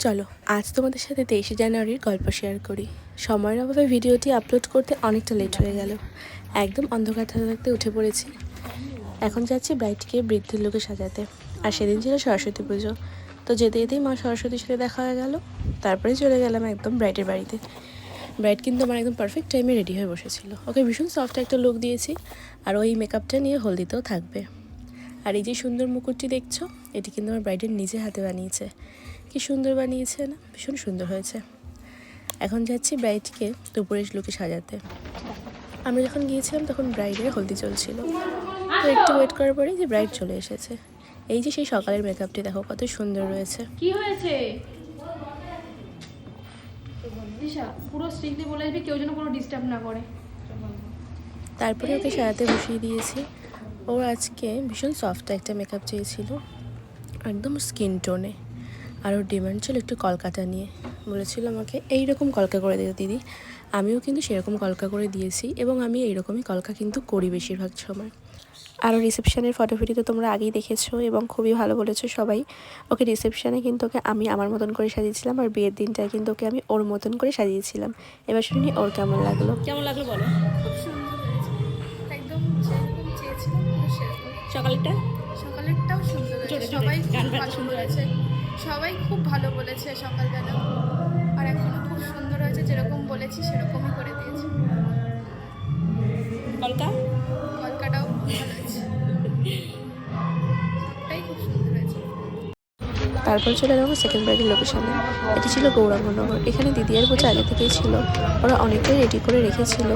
চলো আজ তোমাদের সাথে 23শে জানুয়ারির গল্প শেয়ার করি। সময়ের অভাবে ভিডিওটি আপলোড করতে অনেকটা লেট হয়ে গেল। একদম অন্ধকার থাকতে থাকতে উঠে পড়েছি। এখন যাচ্ছি ব্রাইডকে বৃদ্ধির লোকে সাজাতে। আর সেদিন ছিল সরস্বতী পুজো, তো যেতে যেতেই মা সরস্বতীর সাথে দেখা হয়ে গেল। তারপরে চলে গেলাম একদম ব্রাইডের বাড়িতে। ব্রাইড কিন্তু আমার একদম পারফেক্ট টাইমে রেডি হয়ে বসেছিল। ওকে ভীষণ সফট একটা লুক দিয়েছি, আর ওই মেকআপটা নিয়ে হলদিতেও থাকবে। আর এই যে সুন্দর মুকুটটি দেখছো, এটি কিন্তু আমার ব্রাইডের নিজে হাতে বানিয়েছে। কি সুন্দর বানিয়েছে না, ভীষণ সুন্দর হয়েছে। এখন যাচ্ছি ব্রাইডকে দুপুরের লুকে সাজাতে। আমরা যখন গিয়েছিলাম তখন ব্রাইডের হলদি চলছিল, তো একটু ওয়েট করার পরেই যে ব্রাইড চলে এসেছে। এই যে সেই সকালের মেকআপটি দেখো কত সুন্দর রয়েছে। কি হয়েছে? দিশা পুরো স্ট্রিক্টলি বলে আসবি, কেউ যেন কোনো ডিস্টার্ব না করে। তারপরে ওকে সাজাতে বসিয়ে দিয়েছি। ওর আজকে ভীষণ সফট একটা মেকআপ চেয়েছিল, একদম স্কিন টোনে। আর ওর ডিমান্ড ছিল একটু কলকাতা নিয়ে। বলেছিল আমাকে এইরকম কলকা করে দিও দিদি। আমিও কিন্তু সেরকম কলকা করে দিয়েছি, এবং আমি এইরকমই কলকা কিন্তু করি বেশিরভাগ সময়। আরও রিসেপশানের ফটোফিটি তো তোমরা আগেই দেখেছো এবং খুবই ভালো বলেছো সবাই। ওকে রিসেপশানে কিন্তু ওকে আমি আমার মতন করে সাজিয়েছিলাম, আর বিয়ের দিনটায় কিন্তু ওকে আমি ওর মতন করে সাজিয়েছিলাম। এবার শুনি ওর কেমন লাগলো বলো। খুব সুন্দর হয়েছে, একদম যেরকম চেয়েছিলাম সকালেরটা সকালেরটাও সুন্দর হয়েছে। সবাই খুব ভালো বলেছে, সবাই খুব ভালো বলেছে সকালবেলা। আর এখনো খুব সুন্দর হয়েছে, যেরকম বলেছি সেরকমই করে দিয়েছি। কলকাটাও খুব ভালো হয়েছে, সবটাই খুব সুন্দর হয়েছে। তারপর চলে গেলাম সেকেন্ড ব্রাইডের লোকেশনে। এটি ছিল গৌরাঙ্গনগর। এখানে দিদি আর বোঝা আগে থেকেই ছিল, ওরা অনেকটাই রেডি করে রেখেছিল।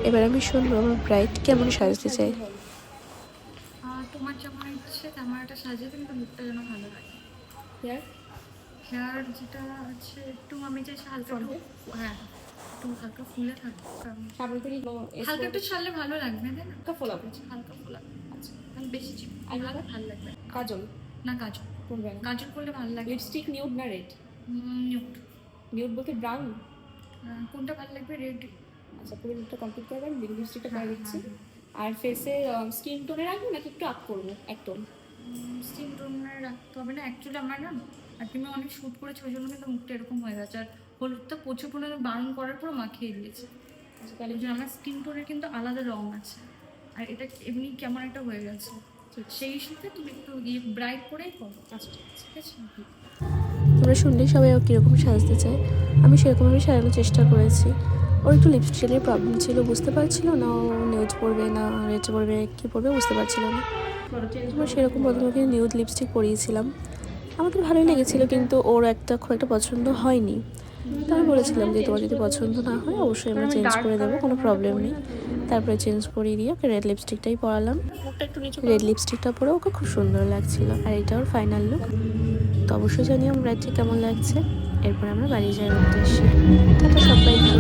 এবার আমি শুনবো আমার ব্রাইড কেমন সাজতে চাই। তোমার যেমন ইচ্ছে তেমন একটা সাজিয়ে, কিন্তু লুকটা যেন ভালো লাগে। হেয়ার যেটা আছে একটু আমি চাই হালকা, হ্যাঁ একটু হালকা ফুলে থাকে, হালকা একটু ছাড়লে ভালো লাগবে, তাই না? হালকা ফোলা, আচ্ছা বেশি ভালো লাগবে। কাজল না কাজল করবে, কাজল করলে ভালো লাগে। লিপস্টিক নিউড না রেড? নিউড। নিউড বলতে ব্রাউন? কোনটা ভালো লাগবে? রেড। আচ্ছা পুরো লুকটা কমপ্লিট করবেন, লিপস্টিকটা করে দিচ্ছি। আর ফেসে স্কিন টোনে রাখবো নাকি একটু আপ করবো? একদম স্কিন টোনে রাখতে হবে না অ্যাকচুয়ালি। আমার না আর তুমি অনেক শ্যুট করেছো, ওই জন্য কিন্তু মুখটা এরকম হয়ে গেছে। আর হলুদটা প্রচুর পরিমাণে বারণ করার পর মাখিয়ে দিয়েছে। তাহলে যে আমার স্কিন টোনের কিন্তু আলাদা রং আছে, আর এটা এমনি কেমন একটা হয়ে গেছে। সেই সাথে তুমি একটু ব্রাইট করেই করো। আচ্ছা ঠিক আছে। তোমরা শুনলেই সবাই ও কীরকম সাজতে চায়, আমি সেরকমভাবে সাজানোর চেষ্টা করেছি। ওর একটু লিপস্টিকের প্রবলেম ছিল, বুঝতে পারছিল না ও নিউড পরবে না রেড পরবে, কী পরবে বুঝতে পারছিল না। আমরা সেরকম প্রথমে ওকে নিউড লিপস্টিক পরিয়েছিলাম। আমাদের ভালোই লেগেছিল, কিন্তু ওর খুব একটা পছন্দ হয়নি। তো আমি বলেছিলাম যে তোমার যদি পছন্দ না হয় অবশ্যই আমরা চেঞ্জ করে দেবো, কোনো প্রবলেম নেই। তারপরে চেঞ্জ করিয়ে দিয়ে ওকে রেড লিপস্টিকটাই পরালাম। রেড লিপস্টিকটা পরে ওকে খুব সুন্দর লাগছিল। আর এটা ওর ফাইনাল লুক। তো অবশ্যই জানি আমার ব্রাইডটি কেমন লাগছে। এরপর আমরা বাড়ি যাওয়ার উদ্দেশ্যে। টাটা সবাইকে।